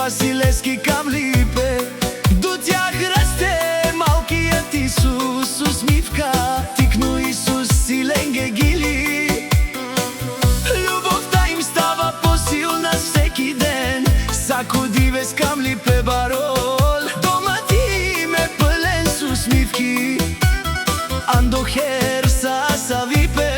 Василевски кам Липе. До тях расте малкият Исус, усмивка, тикно Исус, силен гегили. Любовта им става по-силна всеки ден. Сако дивес кам Липе барол, домът им е пълен с усмивки. Андохер са випе.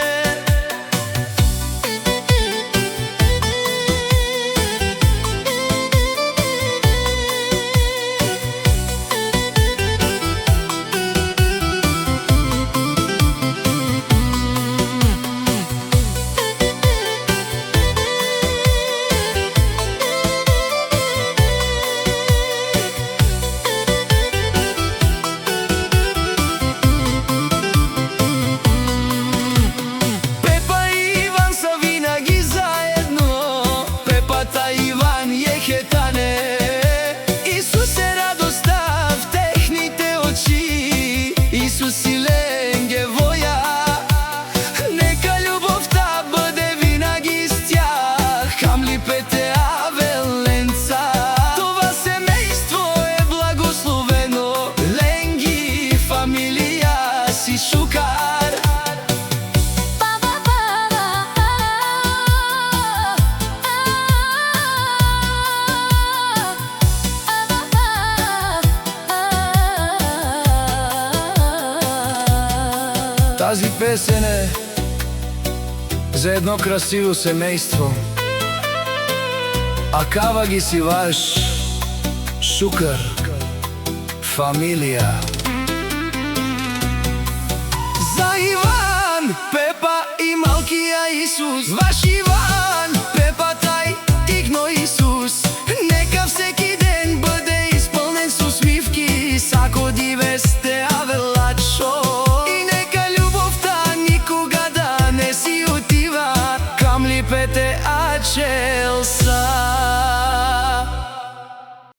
Исус силен ге воја, нека љубовта бъде винаги с тях. Кам Липете Авеленца, това семејство е благословено. Ленги, фамилија си Шукар. Тази песен е за едно красиво семейство. Акава ги си ваш Шукар фамилија. За Иван, Пепа и малкия Исус. Ваш Иван, Пепа, тај тикно Исус. Нека всеки ден бъде изпълнен с усмивки. Сако дивесте авелачо. Кам Липете Ачелс.